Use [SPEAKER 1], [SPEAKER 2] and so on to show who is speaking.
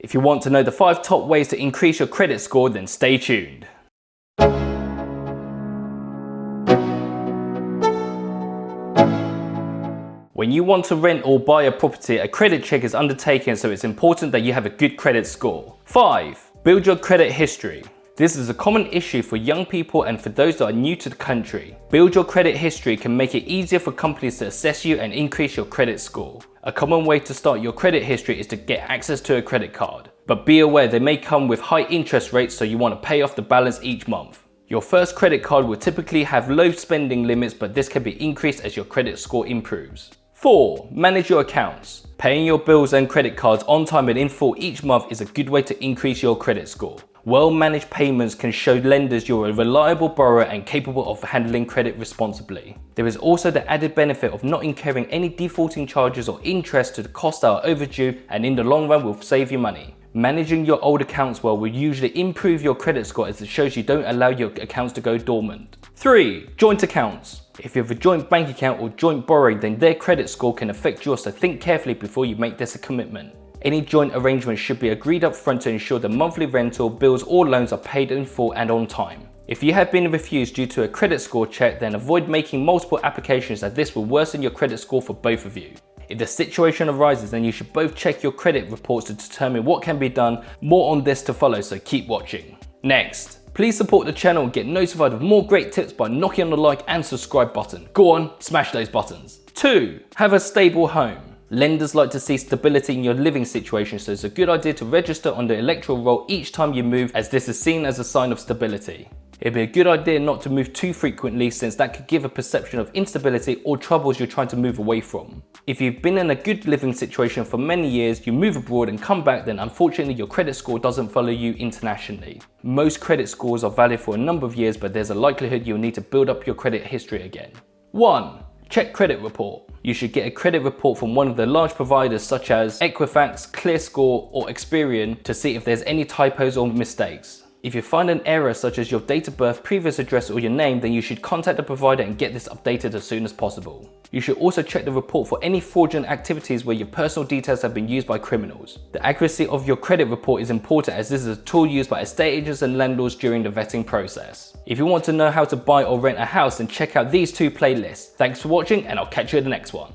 [SPEAKER 1] If you want to know the 5 top ways to increase your credit score, then stay tuned. When you want to rent or buy a property, a credit check is undertaken, so it's important that you have a good credit score. 5. Build your credit history. This is a common issue for young people and for those that are new to the country. Build your credit history can make it easier for companies to assess you and increase your credit score. A common way to start your credit history is to get access to a credit card. But be aware they may come with high interest rates, so you want to pay off the balance each month. Your first credit card will typically have low spending limits, but this can be increased as your credit score improves. 4. Manage your accounts. Paying your bills and credit cards on time and in full each month is a good way to increase your credit score. Well-managed payments can show lenders you're a reliable borrower and capable of handling credit responsibly. There is also the added benefit of not incurring any defaulting charges or interest to the costs that are overdue, and in the long run will save you money. Managing your old accounts well will usually improve your credit score, as it shows you don't allow your accounts to go dormant. 3. Joint accounts. If you have a joint bank account or joint borrowing, then their credit score can affect yours, so think carefully before you make this a commitment. Any joint arrangement should be agreed up front to ensure the monthly rental, bills or loans are paid in full and on time. If you have been refused due to a credit score check, then avoid making multiple applications, as this will worsen your credit score for both of you. If the situation arises, then you should both check your credit reports to determine what can be done. More on this to follow, so keep watching. Next, please support the channel and get notified of more great tips by knocking on the like and subscribe button. Go on, smash those buttons. 2. Have a stable home. Lenders like to see stability in your living situation, so it's a good idea to register on the electoral roll each time you move, as this is seen as a sign of stability. It'd be a good idea not to move too frequently, since that could give a perception of instability or troubles you're trying to move away from. If you've been in a good living situation for many years, you move abroad and come back, then unfortunately your credit score doesn't follow you internationally. Most credit scores are valid for a number of years, but there's a likelihood you'll need to build up your credit history again. 1. Check credit report. You should get a credit report from one of the large providers such as Equifax, ClearScore or Experian to see if there's any typos or mistakes. If you find an error such as your date of birth, previous address or your name, then you should contact the provider and get this updated as soon as possible. You should also check the report for any fraudulent activities where your personal details have been used by criminals. The accuracy of your credit report is important, as this is a tool used by estate agents and landlords during the vetting process. If you want to know how to buy or rent a house, then check out these 2 playlists. Thanks for watching, and I'll catch you in the next one.